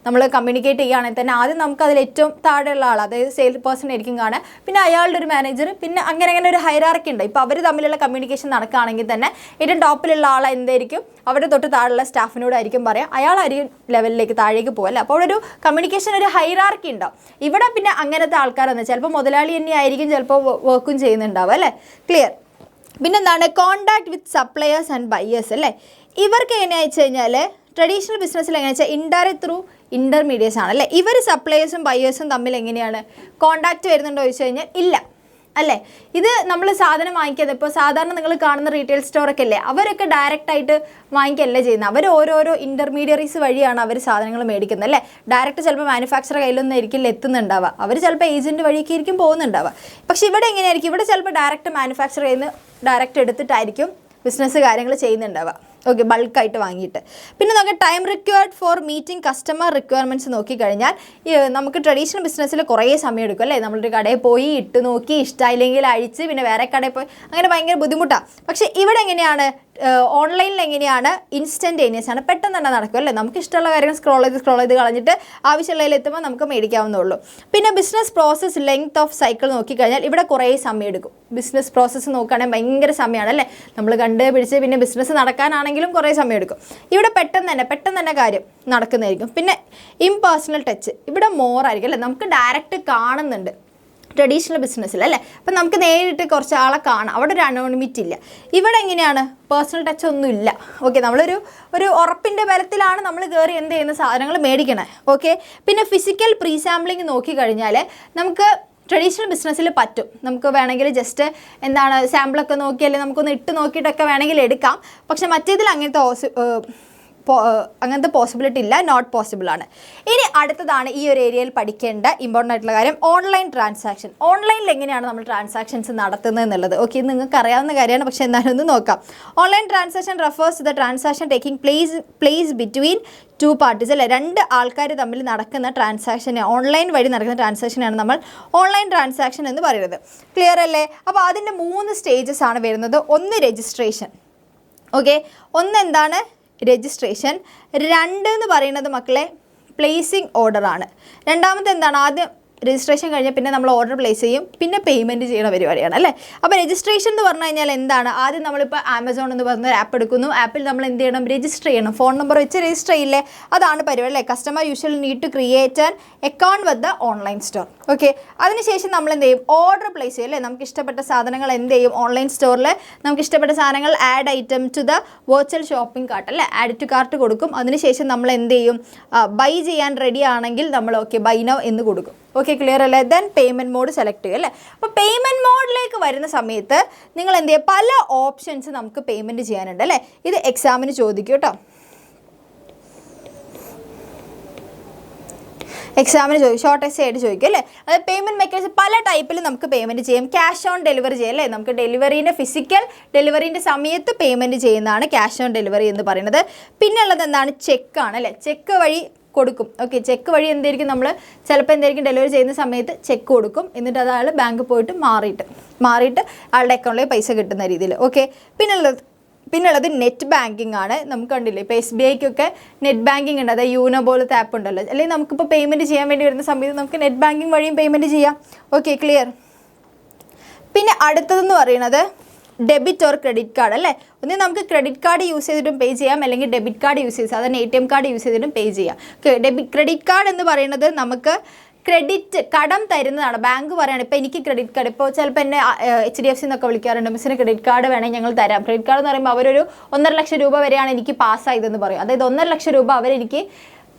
നമ്മൾ കമ്മ്യൂണിക്കേറ്റ് ചെയ്യുകയാണെങ്കിൽ തന്നെ ആദ്യം നമുക്ക് അതിൽ ഏറ്റവും താഴെയുള്ള ആൾ, അതായത് സെയിൽസ് പേഴ്സൺ ആയിരിക്കും കാണുക, പിന്നെ അയാളുടെ ഒരു മാനേജർ, പിന്നെ അങ്ങനെ ഒരു ഹൈറാർക്കി ഉണ്ട്. ഇപ്പോൾ അവർ തമ്മിലുള്ള കമ്മ്യൂണിക്കേഷൻ നടക്കുകയാണെങ്കിൽ തന്നെ ഏറ്റവും ടോപ്പിലുള്ള ആൾ എന്തായിരിക്കും, അവരുടെ തൊട്ട് താഴെയുള്ള സ്റ്റാഫിനോടായിരിക്കും പറയാം, അയാളായിരിക്കും ലെവലിലേക്ക് താഴേക്ക് പോകുക അല്ലേ. അപ്പോൾ ഒരു കമ്മ്യൂണിക്കേഷൻ, ഒരു ഹൈറാർക്കി ഉണ്ടാവും. ഇവിടെ പിന്നെ അങ്ങനത്തെ ആൾക്കാരെന്ന് ചിലപ്പോൾ മുതലാളി തന്നെ ആയിരിക്കും ചിലപ്പോൾ വർക്കും ചെയ്യുന്നുണ്ടാവും അല്ലേ. ക്ലിയർ. പിന്നെന്താണ് contact with suppliers and buyers അല്ലേ. ഇവർക്ക് എങ്ങനെയാണെന്ന് വെച്ച് കഴിഞ്ഞാൽ ട്രഡീഷണൽ ബിസിനസ്സിൽ എങ്ങനെയാ വെച്ചാൽ ഇൻഡയറക്റ്റ് ത്രൂ ഇൻ്റർമീഡിയറ്റ്സ് ആണ് അല്ലേ. ഇവർ സപ്ലയേഴ്സും ബയേഴ്സും തമ്മിൽ എങ്ങനെയാണ് കോണ്ടാക്റ്റ് വരുന്നുണ്ടോ ചോദിച്ചു കഴിഞ്ഞാൽ ഇല്ല അല്ലേ. ഇത് നമ്മൾ സാധനം വാങ്ങിക്കാതെ ഇപ്പോൾ സാധാരണ നിങ്ങൾ കാണുന്ന റീറ്റെയിൽ സ്റ്റോറൊക്കെ അല്ലേ, അവരൊക്കെ ഡയറക്റ്റായിട്ട് വാങ്ങിക്കല്ല ചെയ്യുന്നത്. അവർ ഓരോരോ ഇൻ്റർമീഡിയറീസ് വഴിയാണ് അവർ സാധനങ്ങൾ മേടിക്കുന്നത് അല്ലേ. ഡയറക്റ്റ് ചിലപ്പോൾ മാനുഫാക്ചർ കയ്യിലൊന്നും ആയിരിക്കും എത്തുന്നുണ്ടാവുക, അവർ ചിലപ്പോൾ ഏജൻറ്റ് വഴിയൊക്കെ ആയിരിക്കും പോകുന്നുണ്ടാവുക. പക്ഷേ ഇവിടെ എങ്ങനെയായിരിക്കും, ഇവിടെ ചിലപ്പോൾ ഡയറക്റ്റ് മാനുഫാക്ചർ കയ്യിൽ നിന്ന് ഡയറക്റ്റ് എടുത്തിട്ടായിരിക്കും ബിസിനസ് കാര്യങ്ങൾ ചെയ്യുന്നുണ്ടാവുക. ഓക്കെ, ബൾക്കായിട്ട് വാങ്ങിയിട്ട്. പിന്നെ നമുക്ക് time required for meeting customer requirements നോക്കിക്കഴിഞ്ഞാൽ നമുക്ക് ട്രഡീഷണൽ ബിസിനസ്സിൽ കുറേ സമയം എടുക്കും അല്ലേ. നമ്മളൊരു കടയിൽ പോയി ഇട്ട് നോക്കി ഇഷ്ടമായില്ലെങ്കിൽ അഴിച്ച് പിന്നെ വേറെ കടയിൽ പോയി അങ്ങനെ ഭയങ്കര ബുദ്ധിമുട്ടാണ്. പക്ഷേ ഇവിടെ എങ്ങനെയാണ്, ഓൺലൈനിൽ എങ്ങനെയാണ് ഇൻസ്റ്റൻറ്റേനിയസ് ആണ്, പെട്ടെന്ന് തന്നെ നടക്കും അല്ലേ. നമുക്ക് ഇഷ്ടമുള്ള കാര്യങ്ങൾ സ്ക്രോൾ ചെയ്ത് കളഞ്ഞിട്ട് ആവശ്യമുള്ളതിൽ എത്തുമ്പോൾ നമുക്ക് മേടിക്കാവുന്നുള്ളൂ. പിന്നെ business process length of cycle നോക്കിക്കഴിഞ്ഞാൽ ഇവിടെ കുറേ സമയം എടുക്കും. ബിസിനസ് പ്രോസസ്സ് നോക്കുകയാണെങ്കിൽ ഭയങ്കര സമയമാണ് അല്ലേ. നമ്മൾ കണ്ട് പിടിച്ച് പിന്നെ ബിസിനസ് നടക്കാനാണെങ്കിലും കുറേ സമയം എടുക്കും. ഇവിടെ പെട്ടെന്ന് തന്നെ കാര്യം നടക്കുന്നതായിരിക്കും. പിന്നെ ഇംപേഴ്സണൽ ടച്ച് ഇവിടെ മോറായിരിക്കും അല്ലേ. നമുക്ക് ഡയറക്റ്റ് കാണുന്നുണ്ട് ട്രഡീഷണൽ ബിസിനസ്സിൽ അല്ലേ. അപ്പം നമുക്ക് നേരിട്ട് കുറച്ച് ആളെ കാണാം, അവിടെ ഒരു അനോണിമിറ്റി ഇല്ല. ഇവിടെ എങ്ങനെയാണ്, പേഴ്സണൽ ടച്ച് ഒന്നും ഇല്ല. ഓക്കെ, നമ്മളൊരു ഉറപ്പിൻ്റെ ബലത്തിലാണ് നമ്മൾ കയറി എന്ത് ചെയ്യുന്ന സാധനങ്ങൾ മേടിക്കണേ. ഓക്കെ, പിന്നെ ഫിസിക്കൽ പ്രീ സാമ്പിളിങ് നോക്കിക്കഴിഞ്ഞാൽ നമുക്ക് ട്രഡീഷണൽ ബിസിനസ്സിൽ പറ്റും. നമുക്ക് വേണമെങ്കിൽ ജസ്റ്റ് എന്താണ് സാമ്പിളൊക്കെ നോക്കി അല്ലെങ്കിൽ നമുക്കൊന്ന് ഇട്ട് നോക്കിയിട്ടൊക്കെ വേണമെങ്കിൽ എടുക്കാം. പക്ഷെ മറ്റേതിൽ അങ്ങനത്തെ പോസിബിലിറ്റി ഇല്ല, നോട്ട് പോസിബിൾ ആണ്. ഇനി അടുത്തതാണ് ഈ ഒരു ഏരിയയിൽ പഠിക്കേണ്ട ഇമ്പോർട്ടൻ്റ് ആയിട്ടുള്ള കാര്യം, ഓൺലൈൻ ട്രാൻസാക്ഷൻ. ഓൺലൈനിൽ എങ്ങനെയാണ് നമ്മൾ ട്രാൻസാക്ഷൻസ് നടത്തുന്നത് എന്നുള്ളത്. ഓക്കെ, ഇത് നിങ്ങൾക്ക് അറിയാവുന്ന കാര്യമാണ്, പക്ഷേ എന്തായാലും ഒന്ന് നോക്കാം. Online transaction refers to the transaction taking place between two parties അല്ലേ. രണ്ട് ആൾക്കാർ തമ്മിൽ നടക്കുന്ന ട്രാൻസാക്ഷനെ, ഓൺലൈൻ വഴി നടക്കുന്ന ട്രാൻസാക്ഷനാണ് നമ്മൾ ഓൺലൈൻ ട്രാൻസാക്ഷൻ എന്ന് പറയുന്നത്. ക്ലിയർ അല്ലേ. അപ്പോൾ അതിൻ്റെ 3 സ്റ്റേജസ് ആണ് വരുന്നത്. ഒന്ന് രജിസ്ട്രേഷൻ. ഓക്കെ, ഒന്ന് എന്താണ് രജിസ്ട്രേഷൻ. 2 എന്ന് പറയുന്നത് മക്കളെ പ്ലേസിങ് ഓർഡർ ആണ്. രണ്ടാമത്തെ എന്താണ്, ആദ്യം രജിസ്ട്രേഷൻ കഴിഞ്ഞാൽ പിന്നെ നമ്മൾ ഓർഡർ പ്ലേസ് ചെയ്യും, പിന്നെ പേയ്മെൻറ്റ് ചെയ്യുന്ന പരിപാടിയാണ് അല്ലേ. അപ്പോൾ രജിസ്ട്രേഷൻ എന്ന് പറഞ്ഞു കഴിഞ്ഞാൽ എന്താണ്, ആദ്യം നമ്മളിപ്പോൾ ആമസോൺ എന്ന് പറഞ്ഞൊരു ആപ്പ് എടുക്കുന്നു. ആപ്പിൽ നമ്മൾ എന്ത് ചെയ്യണം, രജിസ്റ്റർ ചെയ്യണം. ഫോൺ നമ്പർ വെച്ച് രജിസ്റ്റർ ചെയ്യില്ലേ, അതാണ് പരിപാടി അല്ലേ. Customer usually need to create an account with the online store. Okay, അതിനുശേഷം നമ്മൾ എന്ത് ചെയ്യും, ഓർഡർ പ്ലേസ് ചെയ്യും അല്ലേ. നമുക്ക് ഇഷ്ടപ്പെട്ട സാധനങ്ങൾ എന്ത് ചെയ്യും, ഓൺലൈൻ സ്റ്റോറിൽ നമുക്ക് ഇഷ്ടപ്പെട്ട സാധനങ്ങൾ add item to the virtual shopping cart അല്ലേ, ആഡ് ടു കാർട്ട് കൊടുക്കും. അതിനുശേഷം നമ്മൾ എന്ത് ചെയ്യും, ബൈ ചെയ്യാൻ റെഡി ആണെങ്കിൽ നമ്മൾ ഓക്കെ ബൈ നൗ എന്ന് കൊടുക്കും. ഓക്കെ, ക്ലിയർ അല്ലേ. ദെൻ പേയ്മെൻറ്റ് മോഡ് സെലക്ട് ചെയ്യും അല്ലേ. അപ്പോൾ പേയ്മെൻറ്റ് മോഡിലേക്ക് വരുന്ന സമയത്ത് നിങ്ങൾ എന്ത് ചെയ്യുക, പല ഓപ്ഷൻസ് നമുക്ക് പേയ്മെൻറ്റ് ചെയ്യാനുണ്ട് അല്ലേ. ഇത് എക്സാമിന് ചോദിക്കും കേട്ടോ. എക്സാമിന് ചോദിക്കും, ഷോർട്ട് എസ്സേ ആയിട്ട് ചോദിക്കും അല്ലേ. അതായത് പേയ്മെൻറ്റ് മെക്കാനിസം പല ടൈപ്പിൽ നമുക്ക് പേയ്മെൻറ്റ് ചെയ്യാം. ക്യാഷ് ഓൺ ഡെലിവറി ചെയ്യാം അല്ലേ. നമുക്ക് ഡെലിവറീൻ്റെ ഫിസിക്കൽ ഡെലിവറീൻ്റെ സമയത്ത് പേയ്മെൻറ്റ് ചെയ്യുന്നതാണ് ക്യാഷ് ഓൺ ഡെലിവറി എന്ന് പറയുന്നത്. പിന്നെ ഉള്ളത് എന്താണ്, ചെക്കാണ് അല്ലേ. ചെക്ക് വഴി കൊടുക്കും. ഓക്കെ, ചെക്ക് വഴി എന്തായിരിക്കും, നമ്മൾ ചിലപ്പോൾ എന്തായിരിക്കും ഡെലിവറി ചെയ്യുന്ന സമയത്ത് ചെക്ക് കൊടുക്കും, എന്നിട്ട് അത് അയാൾ ബാങ്കിൽ പോയിട്ട് മാറിയിട്ട് ആളുടെ അക്കൗണ്ടിലേക്ക് പൈസ കിട്ടുന്ന രീതിയിൽ. ഓക്കെ, പിന്നുള്ളത് നെറ്റ് ബാങ്കിങ് ആണ്. നമുക്ക് കണ്ടില്ലേ, ഇപ്പോൾ SBIക്കൊക്കെ നെറ്റ് ബാങ്കിങ് ഉണ്ട്. അതായത് യൂനോ പോലത്തെ ആപ്പ് ഉണ്ടല്ലോ. അല്ലെങ്കിൽ നമുക്കിപ്പോൾ പേയ്മെൻറ്റ് ചെയ്യാൻ വേണ്ടി വരുന്ന സമയത്ത് നമുക്ക് നെറ്റ് ബാങ്കിങ് വഴിയും പേയ്മെൻറ്റ് ചെയ്യാം. Okay, clear. പിന്നെ അടുത്തതെന്ന് പറയുന്നത് ഡെബിറ്റ് ഓർ ക്രെഡിറ്റ് കാർഡ് അല്ലേ. ഒന്നേ നമുക്ക് ക്രെഡിറ്റ് കാർഡ് യൂസ് ചെയ്തിട്ടും പേ ചെയ്യാം, അല്ലെങ്കിൽ ഡെബിറ്റ് കാർഡ് യൂസ് ചെയ്ത് സാധാരണ ATM കാർഡ് യൂസ് ചെയ്തിട്ടും പേ ചെയ്യാം. ക്രെഡിറ്റ് കാർഡ് എന്ന് പറയുന്നത് നമുക്ക് ക്രെഡിറ്റ് കടം തരുന്നതാണ്. ബാങ്ക് പറയുകയാണ് ഇപ്പോൾ എനിക്ക് ക്രെഡിറ്റ് കാർഡ്, ഇപ്പോൾ ചിലപ്പോൾ എന്നെ HDFC എന്നൊക്കെ വിളിക്കാറുണ്ട്, മിസ്സിന് ക്രെഡിറ്റ് കാർഡ് വേണമെങ്കിൽ ഞങ്ങൾ തരാം. ക്രെഡിറ്റ് കാർഡ് എന്ന് പറയുമ്പോൾ അവരൊരു 1.5 ലക്ഷം രൂപ വരെയാണ് എനിക്ക് പാസ്സായതെന്ന് പറയും. അതായത് 1.5 ലക്ഷം രൂപ അവരെനിക്ക്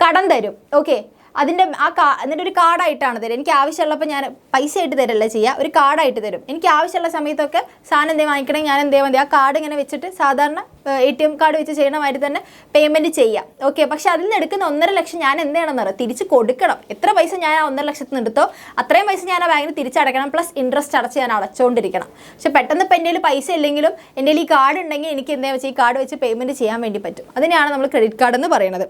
കടം തരും. ഓക്കെ, എന്നിട്ട് ഒരു കാർഡായിട്ടാണ് തരും. എനിക്ക് ആവശ്യമുള്ളപ്പോൾ ഞാൻ പൈസ ആയിട്ട് തരല്ല ചെയ്യുക, ഒരു കാർഡായിട്ട് തരും. എനിക്ക് ആവശ്യമുള്ള സമയത്തൊക്കെ സാധനം എന്തെങ്കിലും വാങ്ങിക്കണമെങ്കിൽ ഞാൻ എന്തെങ്കിലും മതി ആ കാർഡ് ഇങ്ങനെ വെച്ചിട്ട് സാധാരണ ATM കാർഡ് വെച്ച് ചെയ്യണ മാതിരി തന്നെ പേയ്മെൻറ്റ് ചെയ്യാം. ഓക്കെ, പക്ഷെ അതിൽ നിന്ന് എടുക്കുന്ന 1.5 ലക്ഷം ഞാൻ എന്ത് ചെയ്യണമെന്ന് അറിയാം, തിരിച്ച് കൊടുക്കണം. എത്ര പൈസ ഞാൻ ആ 1.5 ലക്ഷത്തിൽ നിന്ന് എടുത്തോ അത്രയും പൈസ ഞാൻ ആ ബാങ്കിന് തിരിച്ചടക്കണം, പ്ലസ് ഇൻട്രസ്റ്റ് അടച്ച് ഞാൻ അടച്ചുകൊണ്ടിരിക്കണം. പക്ഷെ പെട്ടെന്ന് ഇപ്പം എൻ്റെ കയ്യിൽ പൈസ ഇല്ലെങ്കിലും എൻ്റെ ഈ കാർഡ് ഉണ്ടെങ്കിൽ എനിക്ക് എന്താ വെച്ചാൽ ഈ കാർഡ് വെച്ച് പേയ്മെൻറ്റ് ചെയ്യാൻ വേണ്ടി പറ്റും. അതിനെയാണ് നമ്മൾ ക്രെഡിറ്റ് കാർഡ് എന്ന് പറയുന്നത്.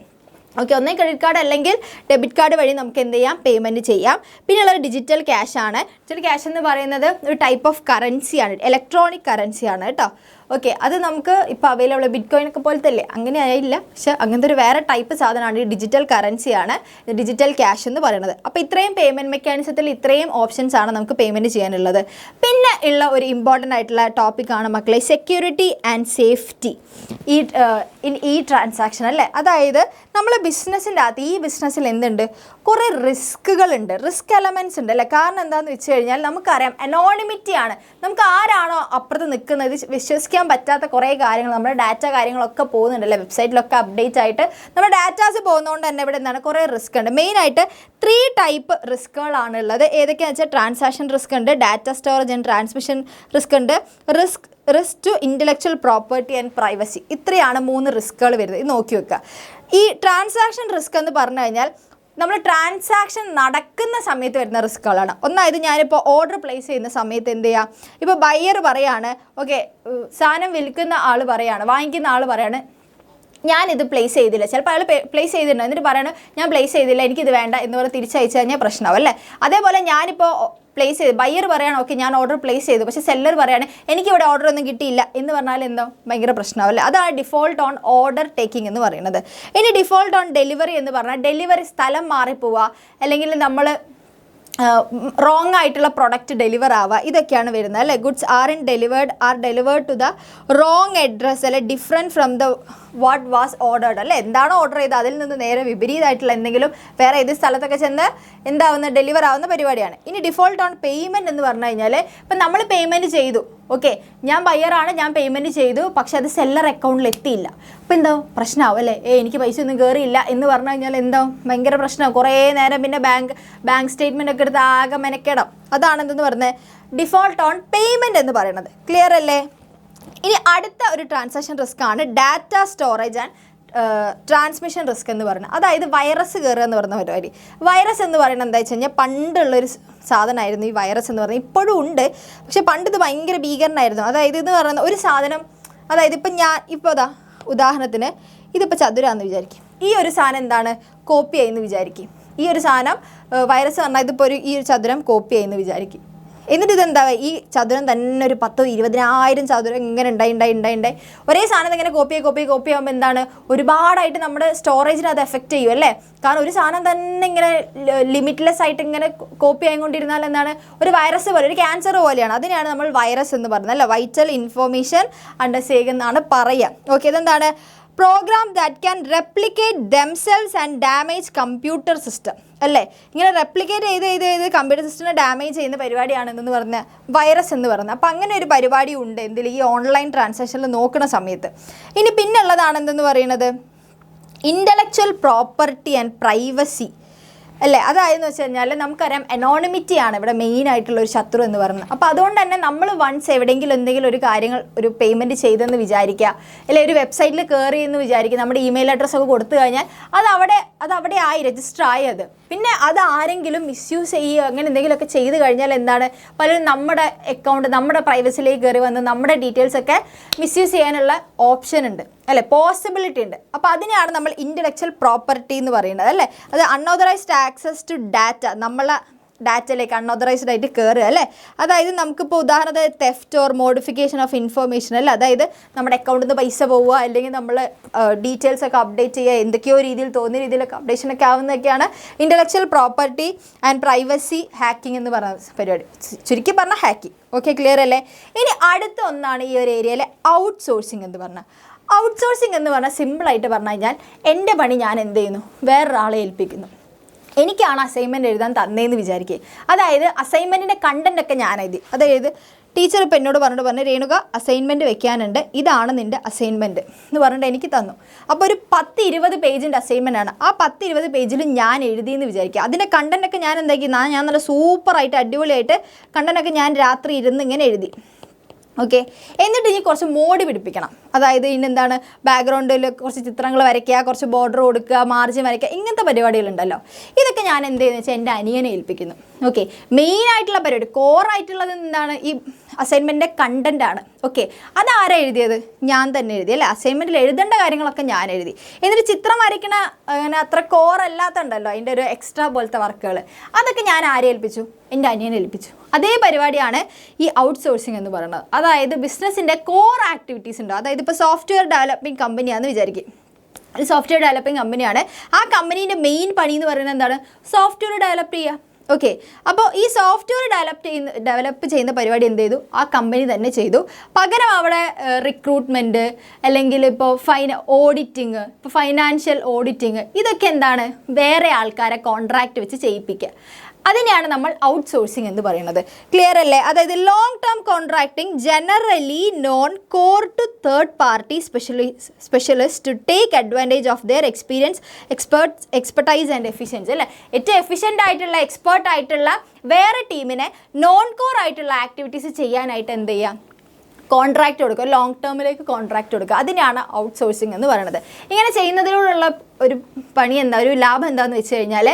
ഓക്കെ, ഒന്നേ ക്രെഡിറ്റ് കാർഡ് അല്ലെങ്കിൽ ഡെബിറ്റ് കാർഡ് വഴി നമുക്ക് എന്ത് ചെയ്യാം, പേയ്മെൻറ്റ് ചെയ്യാം. പിന്നെയുള്ളത് ഡിജിറ്റൽ ക്യാഷ് ആണ്. ഡിജിറ്റൽ ക്യാഷ് എന്ന് പറയുന്നത് ഒരു ടൈപ്പ് ഓഫ് കറൻസിയാണ്, ഇലക്ട്രോണിക് കറൻസിയാണ് കേട്ടോ. ഓക്കെ, അത് നമുക്ക് ഇപ്പോൾ അവൈലബിൾ ബിറ്റ്കോയിൻ ഒക്കെ പോലത്തെ അല്ലേ, അങ്ങനെ ആയില്ല, പക്ഷെ അങ്ങനത്തെ ഒരു വേറെ ടൈപ്പ് സാധനമാണ് ഈ ഡിജിറ്റൽ കറൻസിയാണ് ഡിജിറ്റൽ ക്യാഷ് എന്ന് പറയുന്നത്. അപ്പോൾ ഇത്രയും പേയ്മെൻറ്റ് മെക്കാനിസത്തിൽ ഇത്രയും ഓപ്ഷൻസ് ആണ് നമുക്ക് പേയ്മെൻറ്റ് ചെയ്യാനുള്ളത്. പിന്നെ ഉള്ള ഒരു ഇമ്പോർട്ടൻ്റ് ആയിട്ടുള്ള ടോപ്പിക്കാണ് മക്കളെ സെക്യൂരിറ്റി ആൻഡ് സേഫ്റ്റി ഈ ട്രാൻസാക്ഷൻ അല്ലേ. അതായത് നമ്മൾ ബിസിനസ്സിൻ്റെ അകത്ത് ഈ ബിസിനസ്സിൽ എന്തുണ്ട്, കുറേ റിസ്കുകളുണ്ട്, റിസ്ക് എലമെൻറ്റ്സ് ഉണ്ട് അല്ലേ. കാരണം എന്താണെന്ന് വെച്ച് കഴിഞ്ഞാൽ നമുക്കറിയാം അനോണിമിറ്റി ആണ്. നമുക്ക് ആരാണോ അപ്പുറത്ത് നിൽക്കുന്നത് വിശ്വസിക്കാൻ പറ്റാത്ത കുറേ കാര്യങ്ങൾ, നമ്മുടെ ഡാറ്റ കാര്യങ്ങളൊക്കെ പോകുന്നുണ്ടല്ലേ, വെബ്സൈറ്റിലൊക്കെ അപ്ഡേറ്റ് ആയിട്ട് നമ്മുടെ ഡാറ്റാസ് പോകുന്നതുകൊണ്ട് തന്നെ ഇവിടെ എന്താണ് കുറേ റിസ്ക് ഉണ്ട്. മെയിനായിട്ട് 3 ടൈപ്പ് റിസ്കുകളാണ് ഉള്ളത്. ഏതൊക്കെയാണെന്ന് വെച്ചാൽ ട്രാൻസാക്ഷൻ റിസ്ക് ഉണ്ട്, data storage and transmission risk ഉണ്ട്, risk to intellectual property and privacy. ഇത്രയാണ് 3 റിസ്കുകൾ വരുന്നത്. ഇത് നോക്കി വെക്കുക. ഈ ട്രാൻസാക്ഷൻ റിസ്ക് എന്ന് പറഞ്ഞു കഴിഞ്ഞാൽ നമ്മൾ ട്രാൻസാക്ഷൻ നടക്കുന്ന സമയത്ത് വരുന്ന റിസ്ക്കുകളാണ്. ഒന്നായത് ഞാനിപ്പോൾ ഓർഡർ പ്ലേസ് ചെയ്യുന്ന സമയത്ത് എന്ത് ചെയ്യുക, ഇപ്പോൾ ബയ്യർ പറയാണ്, ഓക്കെ സാധനം വിൽക്കുന്ന ആൾ പറയാണ്, വാങ്ങിക്കുന്ന ആൾ പറയാണ് ഞാനിത് പ്ലേസ് ചെയ്തില്ല. ചിലപ്പോൾ അയാൾ പ്ലേസ് ചെയ്തിട്ടുണ്ട്, എന്നിട്ട് പറയാണ് ഞാൻ പ്ലേസ് ചെയ്തില്ല, എനിക്കിത് വേണ്ട എന്ന് പറഞ്ഞ് തിരിച്ചയച്ചു കഴിഞ്ഞാൽ പ്രശ്നമാവും അല്ലേ. അതേപോലെ ഞാനിപ്പോൾ പ്ലേസ് ചെയ്ത് ബയ്യർ പറയാണ് ഓക്കെ ഞാൻ ഓർഡർ പ്ലേസ് ചെയ്തു, പക്ഷേ സെല്ലർ പറയാണ് എനിക്കിവിടെ ഓർഡർ ഒന്നും കിട്ടിയില്ല എന്ന് പറഞ്ഞാൽ എന്തോ ഭയങ്കര പ്രശ്നമാവില്ല. അതാണ് ഡിഫോൾട്ട് ഓൺ ഓർഡർ ടേക്കിംഗ് എന്ന് പറയുന്നത്. ഇനി ഡിഫോൾട്ട് ഓൺ ഡെലിവറി എന്ന് പറഞ്ഞാൽ ഡെലിവറി സ്ഥലം മാറിപ്പോവുക, അല്ലെങ്കിൽ നമ്മൾ റോങ് ആയിട്ടുള്ള പ്രൊഡക്റ്റ് ഡെലിവർ ആവുക, ഇതൊക്കെയാണ് വരുന്നത് അല്ലേ. Goods are delivered to the wrong address അല്ലെ, different from the what was ordered അല്ലേ. എന്താണോ ഓർഡർ ചെയ്തത് അതിൽ നിന്ന് നേരെ വിപരീതമായിട്ടുള്ള എന്തെങ്കിലും വേറെ ഏത് സ്ഥലത്തൊക്കെ ചെന്ന് എന്താവുന്ന ഡെലിവർ ആവുന്ന പരിപാടിയാണ്. ഇനി ഡിഫോൾട്ട് ഓൺ പേയ്മെൻറ്റ് എന്ന് പറഞ്ഞു കഴിഞ്ഞാൽ ഇപ്പം നമ്മൾ പേയ്മെൻറ്റ് ചെയ്തു, ഓക്കെ ഞാൻ ബയ്യറാണ്, ഞാൻ പേയ്മെൻറ്റ് ചെയ്തു, പക്ഷെ അത് സെല്ലർ അക്കൗണ്ടിൽ എത്തിയില്ല. അപ്പോൾ എന്താവും പ്രശ്നമാവും അല്ലേ, എനിക്ക് പൈസ ഒന്നും കയറിയില്ല എന്ന് പറഞ്ഞു കഴിഞ്ഞാൽ എന്താവും ഭയങ്കര പ്രശ്നമാവും. കുറേ നേരം പിന്നെ ബാങ്ക് സ്റ്റേറ്റ്മെൻറ്റ് ഒക്കെ എടുത്ത് ആകെ മെനക്കെടാം. അതാണ് എന്തെന്ന് പറഞ്ഞത് ഡിഫോൾട്ട് ഓൺ പേയ്മെൻറ്റ് എന്ന് പറയുന്നത്. ക്ലിയർ അല്ലേ. ഇനി അടുത്ത ഒരു ട്രാൻസാക്ഷൻ റിസ്ക് ആണ് data storage and transmission risk എന്ന് പറയുന്നത്. അതായത് വൈറസ് കയറുക എന്ന് പറയുന്ന പരിപാടി. വൈറസ് എന്ന് പറയുന്നത് എന്താ വെച്ച് കഴിഞ്ഞാൽ പണ്ടുള്ളൊരു സാധനമായിരുന്നു ഈ വൈറസ് എന്ന് പറയുന്നത്. ഇപ്പോഴും ഉണ്ട്, പക്ഷെ പണ്ട് ഇത് ഭയങ്കര ഭീകരനായിരുന്നു. അതായത് ഇത് പറയുന്ന ഒരു സാധനം, അതായത് ഇപ്പം ഇപ്പോൾ ഉദാഹരണത്തിന് ഇതിപ്പോൾ ചതുരാന്ന് വിചാരിക്കും, ഈ ഒരു സാധനം എന്താണ് കോപ്പി ആയെന്ന് വിചാരിക്കും. ഈ ഒരു സാധനം വൈറസ് പറഞ്ഞാൽ ഇതിപ്പോൾ ഈ ഒരു ചതുരം കോപ്പി ആയെന്ന് വിചാരിക്കും. എന്നിട്ട് ഇതെന്താ ഈ ചതുരം തന്നെ ഒരു 10,000-20,000 ചതുരം ഇങ്ങനെ ഉണ്ടായി ഒരേ സാധനം ഇങ്ങനെ കോപ്പി ആകുമ്പോൾ എന്താണ് ഒരുപാടായിട്ട് നമ്മുടെ സ്റ്റോറേജിന് അത് എഫക്റ്റ് ചെയ്യും അല്ലേ. കാരണം ഒരു സാധനം തന്നെ ഇങ്ങനെ ലിമിറ്റ്ലെസ് ആയിട്ട് ഇങ്ങനെ കോപ്പി ആയിക്കൊണ്ടിരുന്നാൽ എന്താണ് ഒരു വൈറസ് പോലെ, ഒരു ക്യാൻസർ പോലെയാണ്. അതിനെയാണ് നമ്മൾ വൈറസ് എന്ന് പറയുന്നത് അല്ലേ. വൈറ്റൽ ഇൻഫോർമേഷൻ അണ്ടർസേക്ക് എന്നാണ് പറയുക. ഓക്കെ, ഇതെന്താണ് program that can replicate themselves and damage computer system അല്ലേ. ഇങ്ങനെ റെപ്ലിക്കേറ്റ് ചെയ്ത് കമ്പ്യൂട്ടർ സിസ്റ്റത്തിനെ ഡാമേജ് ചെയ്യുന്ന പരിപാടിയാണ് എന്ന് പറഞ്ഞ വൈറസ് എന്ന് പറയുന്നത്. അപ്പോൾ അങ്ങനെ ഒരു പരിപാടി ഉണ്ട് എന്തിൽ ഈ ഓൺലൈൻ ട്രാൻസാക്ഷനിൽ നോക്കുന്ന സമയത്ത്. ഇനി പിന്നുള്ളതാണ് എന്തെന്ന് പറയുന്നത് ഇൻ്റലക്ച്വൽ പ്രോപ്പർട്ടി ആൻഡ് പ്രൈവസി അല്ലേ. അതായെന്ന് വെച്ച് കഴിഞ്ഞാൽ നമുക്കറിയാം അനോണിമിറ്റിയാണ് ഇവിടെ മെയിൻ ആയിട്ടുള്ള ഒരു ശത്രു എന്ന് പറയുന്നത്. അപ്പോൾ അതുകൊണ്ട് തന്നെ നമ്മൾ വൺസ് എവിടെയെങ്കിലും എന്തെങ്കിലും ഒരു കാര്യങ്ങൾ ഒരു പേയ്മെൻറ്റ് ചെയ്തെന്ന് വിചാരിക്കുക, അല്ലെങ്കിൽ ഒരു വെബ്സൈറ്റിൽ കയറി എന്ന് വിചാരിക്കുക, നമ്മുടെ ഇമെയിൽ അഡ്രസ്സൊക്കെ കൊടുത്തു കഴിഞ്ഞാൽ അതവിടെ ആയി രജിസ്റ്റർ ആയത്. പിന്നെ അത് ആരെങ്കിലും മിസ്യൂസ് ചെയ്യുക അങ്ങനെ എന്തെങ്കിലുമൊക്കെ ചെയ്ത് കഴിഞ്ഞാൽ എന്താണ് പലരും നമ്മുടെ അക്കൗണ്ട് നമ്മുടെ പ്രൈവസിയിലേക്ക് കയറി വന്ന് നമ്മുടെ ഡീറ്റെയിൽസൊക്കെ മിസ്യൂസ് ചെയ്യാനുള്ള ഓപ്ഷൻ ഉണ്ട് അല്ലേ, പോസിബിലിറ്റി ഉണ്ട്. അപ്പോൾ അതിനെയാണ് നമ്മൾ ഇൻ്റലക്ച്വൽ പ്രോപ്പർട്ടി എന്ന് പറയുന്നത് അല്ലേ. അത് അൺഓതറൈസ്ഡ് ആക്സസ് ടു ഡാറ്റ, നമ്മളെ ഡാറ്റയിലേക്ക് അൺഓതറൈസ്ഡ് ആയിട്ട് കയറുക അല്ലേ. അതായത് നമുക്കിപ്പോൾ ഉദാഹരണത്തിന് theft or modification of information അല്ലേ. അതായത് നമ്മുടെ അക്കൗണ്ടിൽ നിന്ന് പൈസ പോവുക, അല്ലെങ്കിൽ നമ്മൾ ഡീറ്റെയിൽസ് ഒക്കെ അപ്ഡേറ്റ് ചെയ്യുക, എന്തൊക്കെയോ രീതിയിൽ തോന്നിയ രീതിയിലൊക്കെ അപ്ഡേഷനൊക്കെ ആവുന്നതൊക്കെയാണ് intellectual property and privacy hacking എന്ന് പറയുന്ന പരിപാടി. ചുരുക്കി പറഞ്ഞാൽ ഹാക്കിംഗ്. ഓക്കെ, ക്ലിയർ അല്ലേ. ഇനി അടുത്ത ഒന്നാണ് ഈ ഒരു ഏരിയയിലെ ഔട്ട്സോഴ്സിംഗ് എന്ന് പറഞ്ഞാൽ. ഔട്ട്സോഴ്സിംഗ് എന്ന് പറഞ്ഞാൽ സിമ്പിളായിട്ട് പറഞ്ഞു കഴിഞ്ഞാൽ എൻ്റെ പണി ഞാൻ എന്ത് ചെയ്യുന്നു വേറൊരാളെ ഏൽപ്പിക്കുന്നു. എനിക്കാണ് അസൈൻമെൻറ്റ് എഴുതാൻ തന്നതെന്ന് വിചാരിക്കുക. അതായത് അസൈൻമെൻറ്റിൻ്റെ കണ്ടൻറ്റൊക്കെ ഞാൻ എഴുതി. അതായത് ടീച്ചർ ഇപ്പോൾ എന്നോട് പറഞ്ഞു രേണുക അസൈൻമെൻറ്റ് വെക്കാനുണ്ട്, ഇതാണ് നിൻ്റെ അസൈൻമെൻറ്റ് എന്ന് പറഞ്ഞിട്ട് എനിക്ക് തന്നു. അപ്പോൾ ഒരു 10-20 പേജിൻ്റെ അസൈൻമെൻ്റ് ആണ്. ആ 10-20 പേജിൽ ഞാൻ എഴുതിയെന്ന് വിചാരിക്കുക. അതിൻ്റെ കണ്ടൻറ്റൊക്കെ ഞാൻ എന്താക്കി, ഞാൻ നല്ല സൂപ്പറായിട്ട് അടിപൊളിയായിട്ട് കണ്ടൻറ്റൊക്കെ ഞാൻ രാത്രി ഇരുന്ന് ഇങ്ങനെ എഴുതി. ഓക്കെ, എന്നിട്ട് ഇനി കുറച്ച് മോഡ് പിടിപ്പിക്കണം. അതായത് ഇനി എന്താണ്, ബാക്ക്ഗ്രൗണ്ടിൽ കുറച്ച് ചിത്രങ്ങൾ വരയ്ക്കുക, കുറച്ച് ബോർഡർ കൊടുക്കുക, മാർജിൻ വരയ്ക്കുക, ഇങ്ങനത്തെ പരിപാടികളുണ്ടല്ലോ. ഇതൊക്കെ ഞാൻ എന്ത് ചെയ്യുന്നത് വെച്ചാൽ എൻ്റെ അനിയനെ ഏൽപ്പിക്കുന്നു. ഓക്കെ, മെയിനായിട്ടുള്ള പരിപാടി കോറായിട്ടുള്ളത് എന്താണ്, ഈ അസൈൻമെൻറ്റിൻ്റെ കണ്ടൻറ്റാണ്. ഓക്കെ, അതാരാ എഴുതിയത്? ഞാൻ തന്നെ എഴുതി അല്ലേ. അസൈൻമെൻറ്റിൽ എഴുതേണ്ട കാര്യങ്ങളൊക്കെ ഞാൻ എഴുതി. എന്നിട്ട് ചിത്രം വരയ്ക്കണ അങ്ങനെ അത്ര കോറല്ലാത്തുണ്ടല്ലോ, അതിൻ്റെ ഒരു എക്സ്ട്രാ പോലത്തെ വർക്കുകൾ, അതൊക്കെ ഞാൻ ആരെ ഏൽപ്പിച്ചു? എൻ്റെ അനിയനെ ഏൽപ്പിച്ചു. അതേ പരിപാടിയാണ് ഈ ഔട്ട്സോഴ്സിങ് എന്ന് പറയുന്നത്. അതായത് ബിസിനസ്സിൻ്റെ കോർ ആക്ടിവിറ്റീസ് ഉണ്ട്. അതായത് ഇപ്പോൾ സോഫ്റ്റ്വെയർ ഡെവലപ്പിംഗ് കമ്പനിയാണെന്ന് വിചാരിക്കും. ഒരു സോഫ്റ്റ്വെയർ ഡെവലപ്പിംഗ് കമ്പനിയാണ്. ആ കമ്പനീൻ്റെ മെയിൻ പണി എന്ന് പറയുന്നത് എന്താണ്? സോഫ്റ്റ്വെയർ ഡെവലപ്പ് ചെയ്യുക. ഓക്കെ, അപ്പോൾ ഈ സോഫ്റ്റ്വെയർ ഡെവലപ്പ് ചെയ്യുന്ന പരിപാടി എന്ത് ചെയ്തു? ആ കമ്പനി തന്നെ ചെയ്തു. പകരം അവിടെ റിക്രൂട്ട്മെൻറ്റ് അല്ലെങ്കിൽ ഇപ്പോൾ ഓഡിറ്റിങ്, ഇപ്പോൾ ഫൈനാൻഷ്യൽ ഓഡിറ്റിങ്, ഇതൊക്കെ എന്താണ്, വേറെ ആൾക്കാരെ കോൺട്രാക്റ്റ് വെച്ച് ചെയ്യിപ്പിക്കുക. അതിനെയാണ് നമ്മൾ ഔട്ട്സോഴ്സിങ് എന്ന് പറയുന്നത്. ക്ലിയർ അല്ലേ? അതായത് long term contracting generally non core to third party specialist to take advantage of their expertise and efficiency അല്ലേ. ഏറ്റവും എഫിഷ്യൻ്റ് ആയിട്ടുള്ള എക്സ്പേർട്ട് ആയിട്ടുള്ള വേറെ ടീമിനെ നോൺ കോർ ആയിട്ടുള്ള ആക്ടിവിറ്റീസ് ചെയ്യാനായിട്ട് എന്ത് ചെയ്യാം, കോൺട്രാക്റ്റ് കൊടുക്കുക, ലോങ് ടേമിലേക്ക് കോൺട്രാക്റ്റ് കൊടുക്കുക. അതിനാണ് ഔട്ട്സോഴ്സിങ് എന്ന് പറയുന്നത്. ഇങ്ങനെ ചെയ്യുന്നതിലൂടെയുള്ള ഒരു പണി എന്താ, ഒരു ലാഭം എന്താണെന്ന് വെച്ച് കഴിഞ്ഞാൽ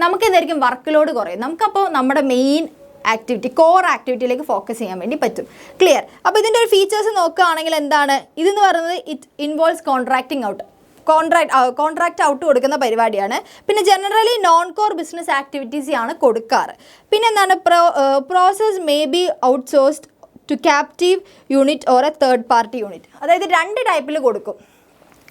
നമുക്ക് എന്തായിരിക്കും, വർക്ക് ലോഡ് കുറയും. നമുക്കപ്പോൾ നമ്മുടെ മെയിൻ ആക്ടിവിറ്റി, കോർ ആക്ടിവിറ്റിയിലേക്ക് ഫോക്കസ് ചെയ്യാൻ വേണ്ടി പറ്റും. ക്ലിയർ? അപ്പോൾ ഇതിൻ്റെ ഒരു ഫീച്ചേഴ്സ് നോക്കുകയാണെങ്കിൽ എന്താണ് ഇതെന്ന് പറയുന്നത്, it involves contracting out, contract out കൊടുക്കുന്ന പരിപാടിയാണ്. പിന്നെ generally non core business activities ആണ് കൊടുക്കാറ്. പിന്നെ എന്താണ്, process may be outsourced to captive unit or a third party unit. അതായത് 2 ടൈപ്പിൽ കൊടുക്കും.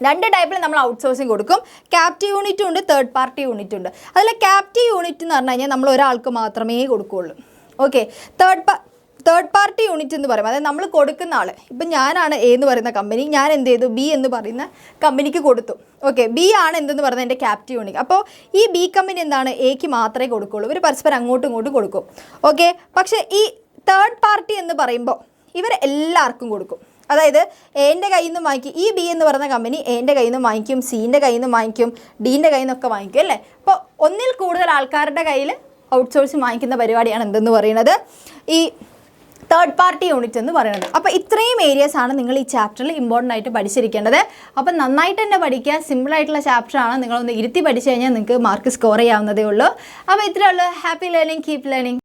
2 ടൈപ്പിൽ നമ്മൾ ഔട്ട്സോഴ്സിങ് കൊടുക്കും. ക്യാപ്റ്റീവ് യൂണിറ്റും ഉണ്ട്, തേർഡ് പാർട്ടി യൂണിറ്റും ഉണ്ട്. അതിൽ ക്യാപ്റ്റീവ് യൂണിറ്റ് എന്ന് പറഞ്ഞു കഴിഞ്ഞാൽ നമ്മൾ ഒരാൾക്ക് മാത്രമേ കൊടുക്കുകയുള്ളൂ. ഓക്കെ, തേർഡ് പാർട്ടി യൂണിറ്റ് എന്ന് പറയുമ്പോൾ അതായത് നമ്മൾ കൊടുക്കുന്ന ആൾ, ഇപ്പം ഞാനാണ് എ എന്ന് പറയുന്ന കമ്പനി, ഞാൻ എന്ത് ചെയ്തു, ബി എന്ന് പറയുന്ന കമ്പനിക്ക് കൊടുത്തു. ഓക്കെ, ബി ആണ് എന്തെന്ന് പറയുന്നത് എൻ്റെ ക്യാപ്റ്റീവ് യൂണിറ്റ്. അപ്പോൾ ഈ ബി കമ്പനി എന്താണ്, എക്ക് മാത്രമേ കൊടുക്കുകയുള്ളൂ. ഇവർ പരസ്പരം അങ്ങോട്ടും ഇങ്ങോട്ടും കൊടുക്കും. ഓക്കെ, പക്ഷേ ഈ തേർഡ് പാർട്ടി എന്ന് പറയുമ്പോൾ ഇവർ എല്ലാവർക്കും കൊടുക്കും. അതായത് എൻ്റെ കയ്യിൽ നിന്ന് വാങ്ങിക്കും, ഈ ബി എന്ന് പറയുന്ന കമ്പനി എൻ്റെ കയ്യിൽ നിന്ന് വാങ്ങിക്കും, സീൻ്റെ കയ്യിൽ നിന്ന് വാങ്ങിക്കും, ഡീൻ്റെ കയ്യിൽ നിന്നൊക്കെ വാങ്ങിക്കും അല്ലേ. അപ്പോൾ ഒന്നിൽ കൂടുതൽ ആൾക്കാരുടെ കയ്യിൽ ഔട്ട്സോഴ്സിങ് വാങ്ങിക്കുന്ന പരിപാടിയാണ് എന്തെന്ന് പറയുന്നത്, ഈ തേർഡ് പാർട്ടി യൂണിറ്റ് എന്ന് പറയുന്നത്. അപ്പോൾ ഇത്രയും ഏരിയാസാണ് നിങ്ങൾ ഈ ചാപ്റ്ററിൽ ഇമ്പോർട്ടൻ്റ് ആയിട്ട് പഠിച്ചിരിക്കേണ്ടത്. അപ്പം നന്നായിട്ട് തന്നെ പഠിക്കുക. സിമ്പിളായിട്ടുള്ള ചാപ്റ്ററാണ്. നിങ്ങളൊന്ന് ഇരുത്തി പഠിച്ചു കഴിഞ്ഞാൽ നിങ്ങൾക്ക് മാർക്ക് സ്കോർ ചെയ്യാവുന്നതേ ഉള്ളൂ. അപ്പോൾ ഇത്രയേ ഉള്ളൂ. Happy learning, keep learning.